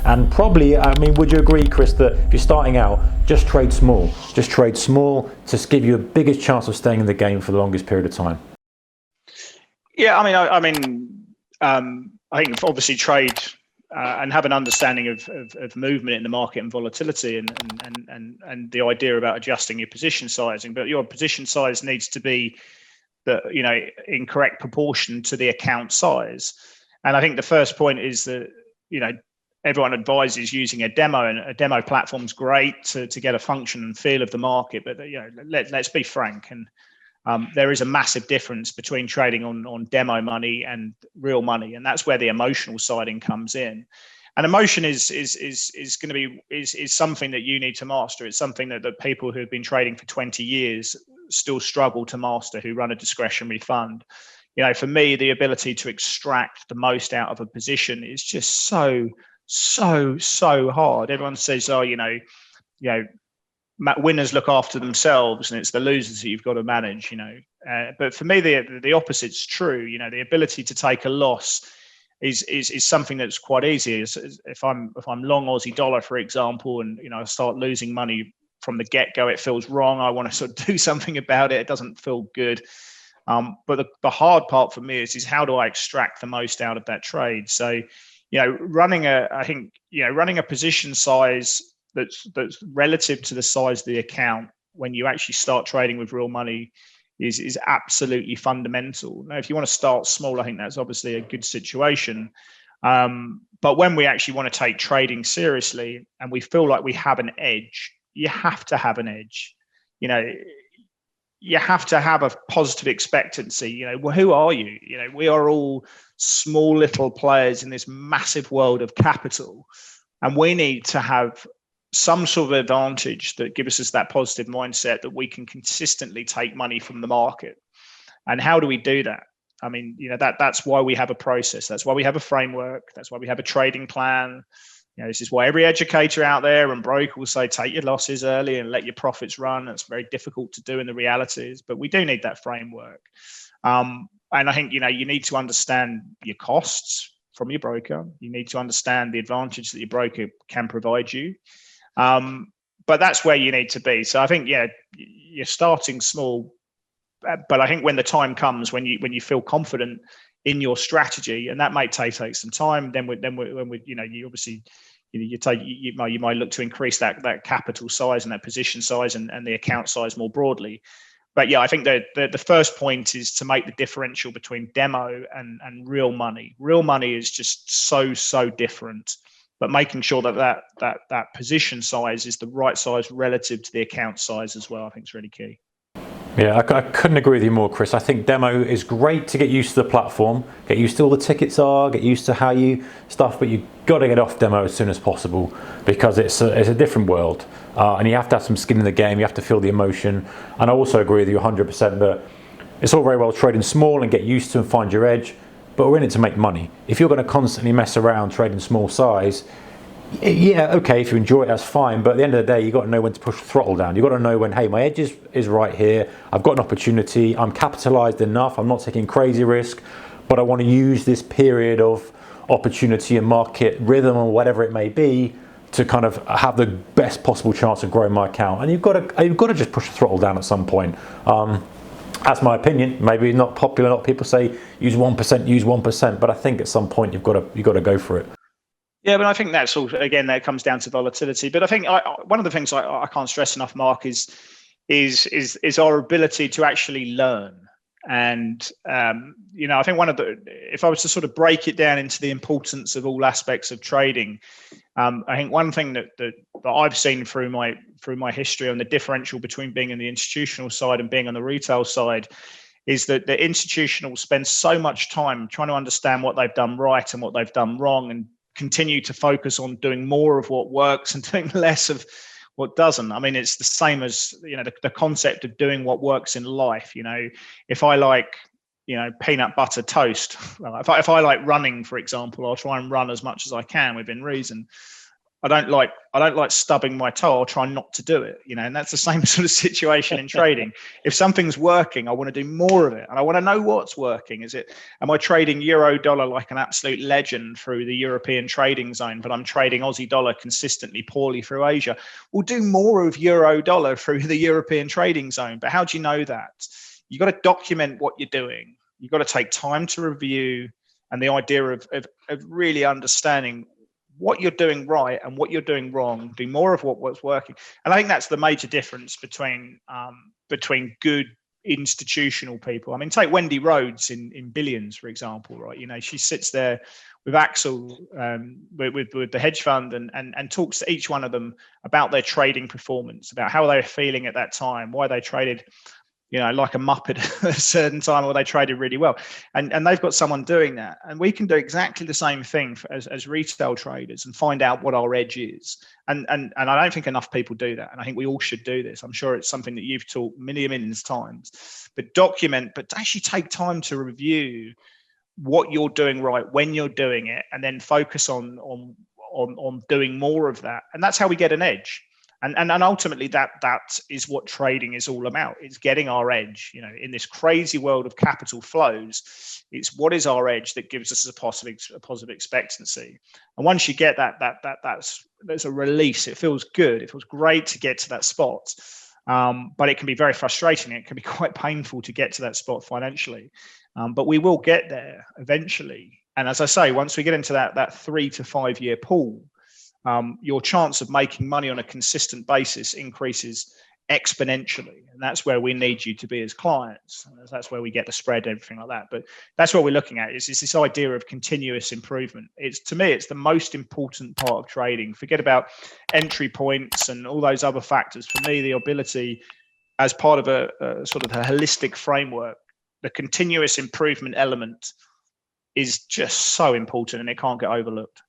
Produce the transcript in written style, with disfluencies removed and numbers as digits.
And probably, I mean, would you agree, Chris, that if you're starting out, just trade small to give you a biggest chance of staying in the game for the longest period of time? Yeah, I think obviously trade and have an understanding of movement in the market and volatility and the idea about adjusting your position sizing, but your position size needs to be in correct proportion to the account size. And I think the first point is that everyone advises using a demo, and a demo platform's great to get a function and feel of the market, but let's be frank, and there is a massive difference between trading on demo money and real money, and that's where the emotional siding comes in. And emotion is going to be something that you need to master. It's something that people who have been trading for 20 years still struggle to master, who run a discretionary fund. For me, the ability to extract the most out of a position is just so hard. Everyone says, winners look after themselves, and it's the losers that you've got to manage. But for me, the opposite's true. The ability to take a loss is something that's quite easy. If I'm long Aussie dollar, for example, and I start losing money from the get-go, it feels wrong. I want to sort of do something about it. It doesn't feel good. But the hard part for me is how do I extract the most out of that trade? So, running a position size that's relative to the size of the account when you actually start trading with real money is absolutely fundamental. Now, if you want to start small, I think that's obviously a good situation. But when we actually want to take trading seriously and we feel like we have an edge, you have to have an edge. You have to have a positive expectancy. Who are you? We are all small little players in this massive world of capital, and we need to have some sort of advantage that gives us that positive mindset that we can consistently take money from the market. And how do we do that? I mean, that's why we have a process. That's why we have a framework. That's why we have a trading plan. This is why every educator out there and broker will say, take your losses early and let your profits run. That's very difficult to do in the realities, but we do need that framework. And I think, you need to understand your costs from your broker. You need to understand the advantage that your broker can provide you. But that's where you need to be. So I think, you're starting small, but I think when the time comes, when you feel confident in your strategy, and that might take some time, then you obviously, you might look to increase that capital size and that position size and the account size more broadly. But I think the first point is to make the differential between demo and real money. Real money is just so different. But making sure that position size is the right size relative to the account size as well, I think is really key. Yeah, I couldn't agree with you more, Chris. I think demo is great to get used to the platform, get used to all the tickets get used to how you stuff, but you've got to get off demo as soon as possible because it's a different world. And you have to have some skin in the game, you have to feel the emotion. And I also agree with you 100% that it's all very well trading small and get used to and find your edge, but we're in it to make money. If you're going to constantly mess around trading small size, okay, if you enjoy it, that's fine. But at the end of the day, you've got to know when to push the throttle down. You've got to know when, hey, my edge is right here. I've got an opportunity. I'm capitalized enough. I'm not taking crazy risk, but I want to use this period of opportunity and market rhythm or whatever it may be to kind of have the best possible chance of growing my account. And you've got to just push the throttle down at some point. That's my opinion. Maybe not popular. A lot of people say use 1%, but I think at some point you've got to go for it. Yeah, but I think that's all. Again, that comes down to volatility. But I think one of the things I can't stress enough, Mark, is our ability to actually learn. And I think if I was to sort of break it down into the importance of all aspects of trading, I think one thing that I've seen through my history on the differential between being in the institutional side and being on the retail side is that the institutional spends so much time trying to understand what they've done right and what they've done wrong, and continue to focus on doing more of what works and doing less of what doesn't. I mean, it's the same as the concept of doing what works in life. If I like peanut butter toast, if I like running, for example, I'll try and run as much as I can within reason. I don't like stubbing my toe. I'll try not to do it, and that's the same sort of situation in trading. If something's working, I want to do more of it, and I want to know what's working. Am I trading euro dollar like an absolute legend through the European trading zone, but I'm trading Aussie dollar consistently poorly through Asia? We'll do more of euro dollar through the European trading zone. But how do you know that? You've got to document what you're doing. You've got to take time to review, and the idea of really understanding what you're doing right and what you're doing wrong, do more of what's working. And I think that's the major difference between good institutional people. I mean, take Wendy Rhodes in Billions, for example, right? She sits there with Axel, with the hedge fund, and talks to each one of them about their trading performance, about how they're feeling at that time, why they traded like a muppet at a certain time, or they traded really well. And they've got someone doing that. And we can do exactly the same thing as retail traders and find out what our edge is. And I don't think enough people do that. And I think we all should do this. I'm sure it's something that you've taught millions of times. But document, but actually take time to review what you're doing right when you're doing it, and then focus on doing more of that. And that's how we get an edge. And ultimately, that is what trading is all about. It's getting our edge. In this crazy world of capital flows, it's what is our edge that gives us a positive expectancy. And once you get that, there's a release. It feels good. It feels great to get to that spot. But it can be very frustrating. It can be quite painful to get to that spot financially. But we will get there eventually. And as I say, once we get into that 3 to 5 year pool, your chance of making money on a consistent basis increases exponentially. And that's where we need you to be as clients. That's where we get the spread, everything like that. But that's what we're looking at is this idea of continuous improvement. To me, it's the most important part of trading. Forget about entry points and all those other factors. For me, the ability as part of a sort of a holistic framework, the continuous improvement element is just so important, and it can't get overlooked.